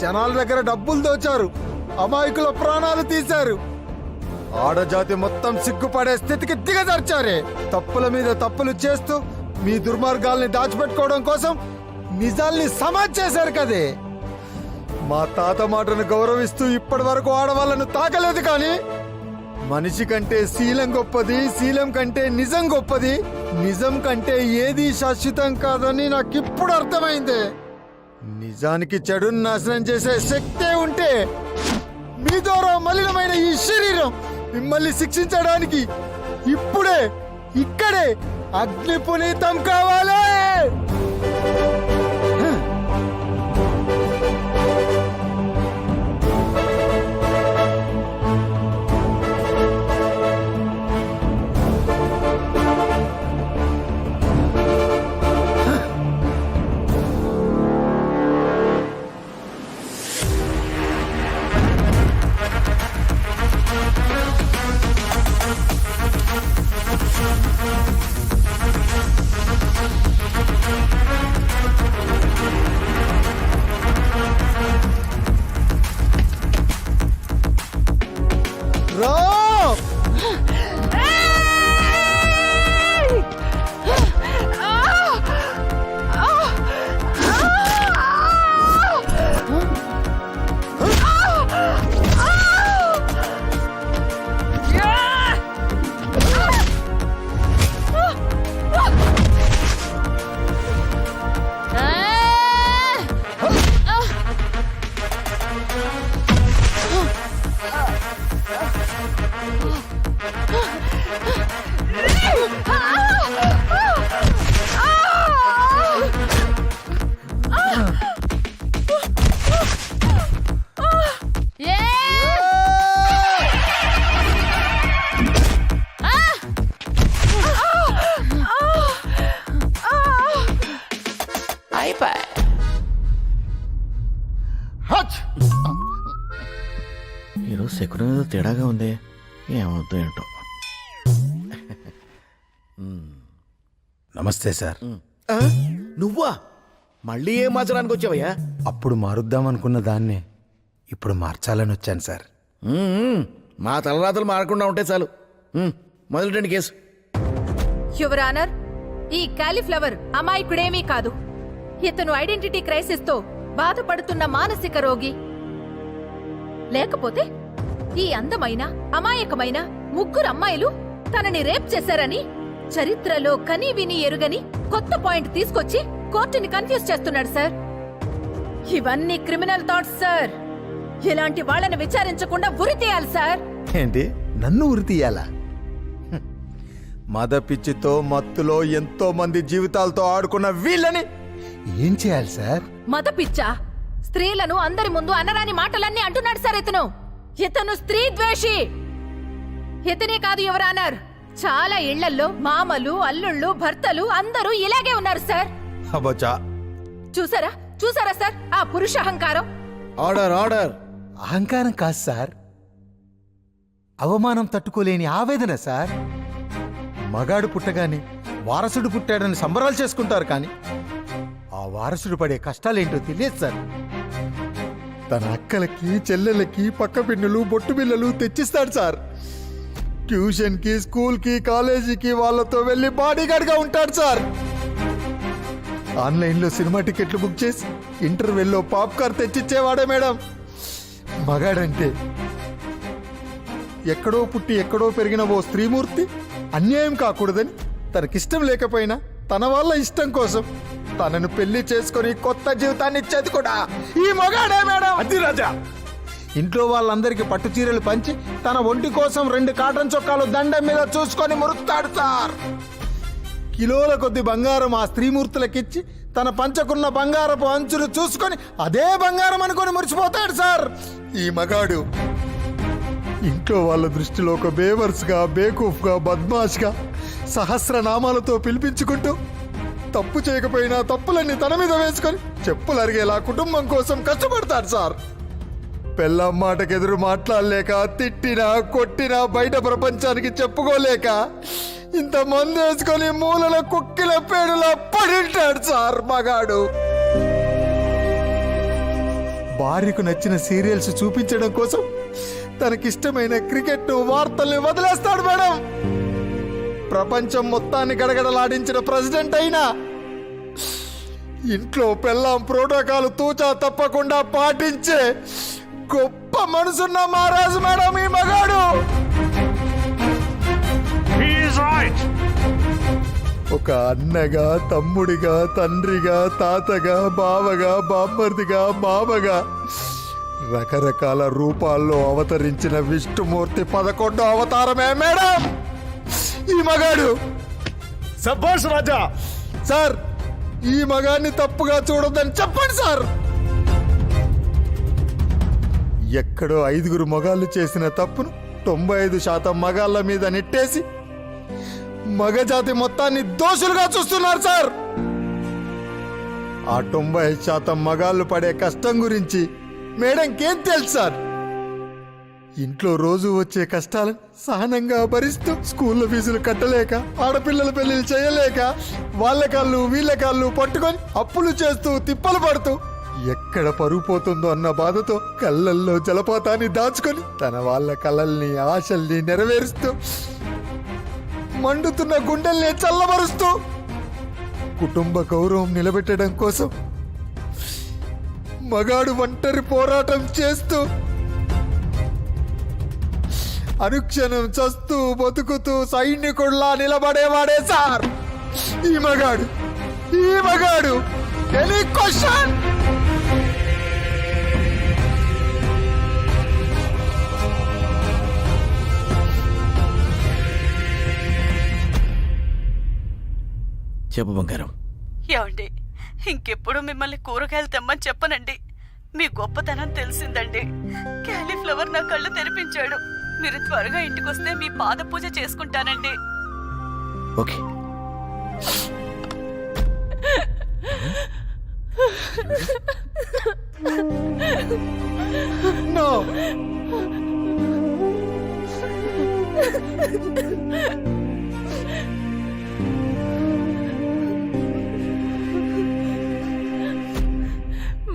జనాల దగ్గర డబ్బులు దోచారు, అమాయకుల ప్రాణాలు తీశారు. ఆడజాతి మొత్తం సిగ్గుపడే స్థితికి దిగజార్చారే. తప్పుల మీద తప్పులు చేస్తూ మీ దుర్మార్గాల్ని దాచిపెట్టుకోవడం కోసం నిజాల్ని సమాజ్ చేశారు కదే. మా తాత మాటను గౌరవిస్తూ ఇప్పటి వరకు ఆడవాళ్ళను తాకలేదు. కానీ మనిషి కంటే శీలం గొప్పది, శీలం కంటే నిజం గొప్పది, నిజం కంటే ఏది శాశ్వతం కాదని నాకిప్పుడు అర్థమైంది. నిజానికి చెడును నాశనం చేసే శక్తే ఉంటే మీ ద్వారా మలినమైన ఈ శరీరం మిమ్మల్ని శిక్షించడానికి ఇప్పుడే ఇక్కడే అగ్ని పునీతం కావాలి. ఈరోజు శకునం ఏదో తేడాగా ఉంది, ఏమవుతుందో ఏంటో. నమస్తే సార్. నువ్వా మళ్ళీ ఏం మార్చడానికి వచ్చావయ్యా? అప్పుడు మారుద్దామనుకున్న దాన్ని ఇప్పుడు మార్చాలని వచ్చాను సార్. మా తలరాతలు మారకుండా ఉంటే చాలు. మొదలెట్టండి కేసు. యువర్ ఆనర్, ఈ కాలీఫ్లవర్ అమాయకుడేమీ కాదు. ఇతను ఐడెంటిటీ క్రైసిస్ తో బాధపడుతున్న మానసిక రోగి. లేకపోతే ఈ అందమైన అమాయకమైన ముగ్గురు అమ్మాయిలు తనని రేప్ చేశారని చరిత్రలో కనీ విని ఎరుగని కొత్త పాయింట్ తీసుకొచ్చి కోర్టుని కన్ఫ్యూజ్ చేస్తున్నాడు సార్. ఇవన్నీ క్రిమినల్ థాట్స్ సార్. ఇలాంటి వాళ్ళని విచారించకుండా ఉరి తీయాలి సార్. ఏంటి, నన్ను ఉరి తీయాలా? మద పిచ్చితో మత్తులో ఎంతో మంది జీవితాలతో ఆడుకున్న వీళ్ళని ఏం చేయాలి సార్? మత పిచ్చా? స్త్రీలను అందరి ముందు అనరాని మాటలన్నీ అంటున్నాడు సార్ ఇతను. ఇతను స్త్రీ ద్వేషి. ఇతనే కాదు యువర్ ఆనర్, చాలా ఇళ్లల్లో మామలు, అల్లుళ్ళు, భర్తలు అందరూ ఇలాగే ఉన్నారు సార్. అబ్బచ్చా, చూసారా చూసారా సార్ ఆ పురుష అహంకారం? Order order. అహంకారం కాదు సార్, అవమానం తట్టుకోలేని ఆవేదన సార్. మగాడు పుట్టగానే వారసుడు పుట్టాడని సంబరాలు చేసుకుంటారు, కానీ ఆ వారసుడు పడే కష్టాలేంటో తెలియదు సార్. తన అక్కలకి, చెల్లెలకి పక్క పిన్నులు, బొట్టు బిల్లలు తెచ్చిస్తాడు సార్. ట్యూషన్కి, స్కూల్కి, కాలేజీకి వాళ్ళతో వెళ్ళి బాడీగార్డ్గా ఉంటాడు సార్. ఆన్లైన్లో సినిమా టికెట్లు బుక్ చేసి ఇంటర్వెల్లో పాప్కార్న్ తెచ్చిచ్చేవాడే మేడం మగాడంటే. ఎక్కడో పుట్టి ఎక్కడో పెరిగిన ఓ స్త్రీమూర్తి అన్యాయం కాకూడదని తనకిష్టం లేకపోయినా తన వాళ్ళ ఇష్టం కోసం తనను పెళ్లి చేసుకుని కొత్త జీవితాన్ని ఇచ్చేది కూడా ఈ మగాడే మేడం. అది రాజా. ఇంట్లో వాళ్ళందరికీ పట్టు చీరలు పంచి తన ఒంటి కోసం 2 కాటన్ చొక్కాలు దండం మీద చూసుకొని మురుకుతాడు సార్. కిలోల కొద్ది బంగారం ఆ స్త్రీమూర్తులకిచ్చి తన పంచకున్న బంగారపు అంచులు చూసుకొని అదే బంగారం అనుకొని మురిసిపోతాడు సార్ ఈ మగాడు. ఇంట్లో వాళ్ళ దృష్టిలో ఒక బేవర్స్గా, బేకూఫ్గా, బద్మాష్గా సహస్రనామాలతో పిలిపించుకుంటూ తప్పు చేయకపోయినా తప్పులన్నీ తన మీద వేసుకొని చెప్పులు అరిగేలా కుటుంబం కోసం కష్టపడతాడు సార్. పెళ్ళాం మాటకెదురు మాట్లాడలేక, తిట్టినా కొట్టినా బయట ప్రపంచానికి చెప్పుకోలేక ఇంత మందు వేసుకొని మూలల కుక్కిల పేడులా పడింటాడు సార్ మగాడు. భార్యకు నచ్చిన సీరియల్స్ చూపించడం కోసం తనకిష్టమైన క్రికెట్ వార్తల్ని వదిలేస్తాడు మేడం. ప్రపంచం మొత్తాన్ని గడగడలాడించిన ప్రెసిడెంట్ అయినా ఇంట్లో పెళ్ళాం ప్రోటోకాల్ తూచా తప్పకుండా పాటించే గొప్ప మనసున్న మహారాజు మేడం ఈ మగాడు. ఒక అన్నగా, తమ్ముడిగా, తండ్రిగా, తాతగా, బావగా, బామ్మర్దిగా, మామగా రకరకాల రూపాల్లో అవతరించిన విష్ణుమూర్తి 11వ అవతారమే మేడం ఈ మగాడు. సబ్బాష్ రాజా. సార్, ఈ మగాన్ని తప్పుగా చూడొద్దని చెప్పండి సార్. ఎక్కడో 5 మగాళ్ళు చేసిన తప్పును 95% మగాళ్ళ మీద నెట్టేసి మగజాతి మొత్తాన్ని దోషులుగా చూస్తున్నారు సార్. ఆ 90% మగాళ్ళు పడే కష్టం గురించి మేడంకేం తెలుసు సార్? ఇంట్లో రోజు వచ్చే కష్టాలను సహనంగా భరిస్తూ స్కూల్లో ఫీజులు కట్టలేక, ఆడపిల్లల పెళ్లిళ్ళు చేయలేక, వాళ్ళ కాళ్ళు వీళ్ళ కాళ్ళు పట్టుకొని అప్పులు చేస్తూ తిప్పలు పడుతూ ఎక్కడ పరుగు పోతుందో అన్న బాధతో కళ్ళల్లో జలపాతాన్ని దాచుకొని తన వాళ్ళ కలల్ని ఆశల్ని నెరవేరుస్తూ మండుతున్న గుండెల్ని చల్లబరుస్తూ కుటుంబ గౌరవం నిలబెట్టడం కోసం మగాడు ఒంటరి పోరాటం చేస్తూ అనుక్షణం చస్తూ బతుకుతూ సైనికుల్లా నిలబడేవాడే సార్ ఈ మగాడు. ఈ మగాడు. Any question? చెప్పు బంగారం. ఏమండి, ఇంకెప్పుడు మిమ్మల్ని కూరగాయలు తెమ్మని చెప్పనండి. మీ గొప్పతనం తెలిసిందండి. క్యాలీఫ్లవర్ నా కళ్ళు తెరిపించాడు. మీరు త్వరగా ఇంటికొస్తే మీ పాద పూజ చేసుకుంటానండి. ఓకే. నో.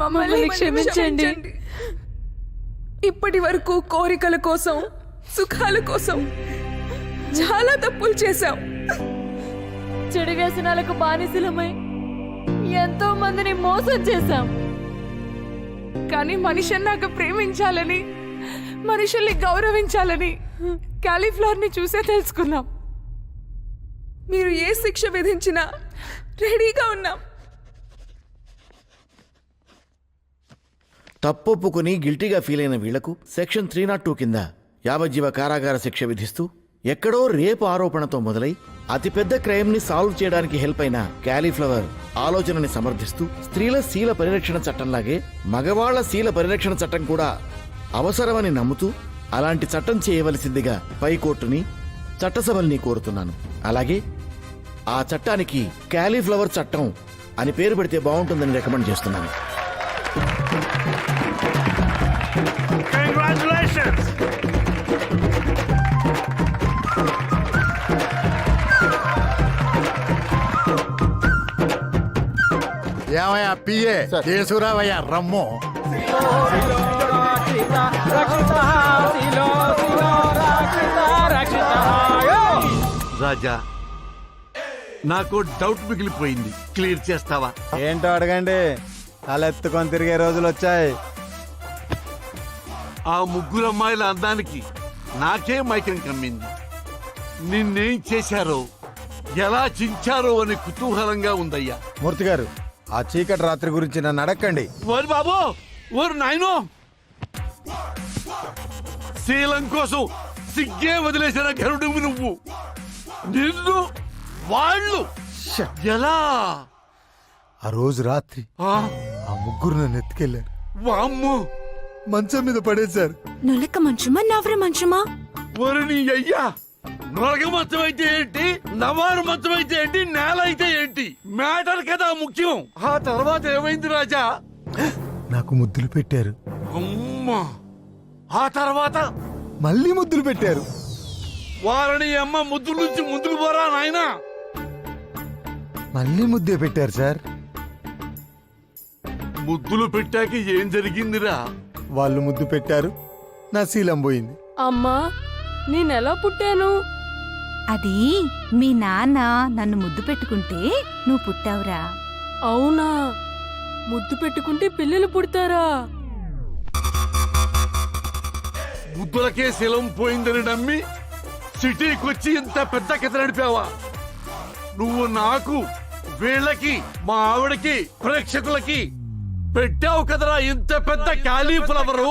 మమ్మల్ని క్షమించండి. ఇప్పటి వరకు కోరికల కోసం, సుఖాల కోసం చాలా తప్పులు చేశాం. చెడు వ్యసనాలకు బానిసలమై ఎంతో మందిని మోసం చేశాం. కానీ మనిషి అన్నాక ప్రేమించాలని, మనుషుల్ని గౌరవించాలని క్యాలీఫ్లవర్ ని చూసే తెలుసుకున్నాం. మీరు ఏ శిక్ష విధించినా రెడీగా ఉన్నాం. తప్పొప్పుకుని గిల్టీగా ఫీల్ అయిన వీళ్లకు సెక్షన్ 302 కింద యావజ్జీవ కారాగార శిక్ష విధిస్తూ ఎక్కడో రేపు ఆరోపణతో మొదలై అతిపెద్ద క్రైమ్ ని సాల్వ్ చేయడానికి హెల్ప్ అయిన క్యాలీఫ్లవర్ ఆలోచనని సమర్థిస్తూ స్త్రీల శీల పరిరక్షణ చట్టంలాగే మగవాళ్ల శీల పరిరక్షణ చట్టం కూడా అవసరమని నమ్ముతూ అలాంటి చట్టం చేయవలసిందిగా పైకోర్టుని, చట్టసభల్ని కోరుతున్నాను. అలాగే ఆ చట్టానికి క్యాలీఫ్లవర్ చట్టం అని పేరు పెడితే బాగుంటుందని రికమెండ్ చేస్తున్నాను. Congratulations! ఏమయ్యా పిఏ చేసుకురావయ్యా రమ్ము. రాజా, నాకు డౌట్ మిగిలిపోయింది, క్లియర్ చేస్తావా? ఏంటో అడగండి. అలా ఎత్తుకొని తిరిగే రోజులు వచ్చాయి. ఆ ముగ్గురు అమ్మాయిల అందానికి నాకే మైకం కమ్మింది. నిన్నేం చేశారో, ఎలా చించారో అని కుతూహలంగా ఉందయ్యా. మూర్తి గారు, ఆ చీకటి రాత్రి గురించి నన్ను అడగండి. ఓరి బాబో, ఓరు నాయనో, శీలం కోసం సిగ్గే వదిలేసిన గరుడు నువ్వు. నిన్ను వాళ్ళు ఎలా? ఆ రోజు రాత్రి ఆ, ఆ ముగ్గురు నన్ను ఎత్తుకెళ్ళారు. వామ్మో, మంచం మీద పడేశారు. నొలక మంచమా, నవర మంచమా? ఓరి నీ అయ్యా, నొరగ మంచం అయితే ఏంటి, నవారు మంచం అయితే ఏంటి, నేల అయితే ఏంటి, మ్యాటర్ కదా ముఖ్యం. ఆ తర్వాత ఏమైంది రాజా? నాకు ముద్దులు పెట్టారు. అమ్మా, ఆ తర్వాత మళ్ళీ ముద్దులు పెట్టారు. వారిని అమ్మ ముద్దు నుంచి ముందుకు పోరా నాయనా. మళ్ళీ ముద్దే పెట్టారు సార్. ముద్దులు పెట్టాక ఏం జరిగిందిరా? వాళ్ళు ముద్దు పెట్టారు, నా శీలం పోయింది. అమ్మా నేనెలా పుట్టాను? అది మీ నాన్న నన్ను ముద్దు పెట్టుకుంటే నువ్వు పుట్టావురా. అవునా? ముద్దు పెట్టుకుంటే పిల్లలు పుడతారా? ముద్దులకే శిలం పోయిందని నమ్మి సిటీకి వచ్చి ఇంత పెద్ద కథ నడిపావా? నువ్వు నాకు, వీళ్ళకి, మా ఆవిడకి, ప్రేక్షకులకి పెట్టావు కదరా ఇంత పెద్ద కాలీఫ్లవరు.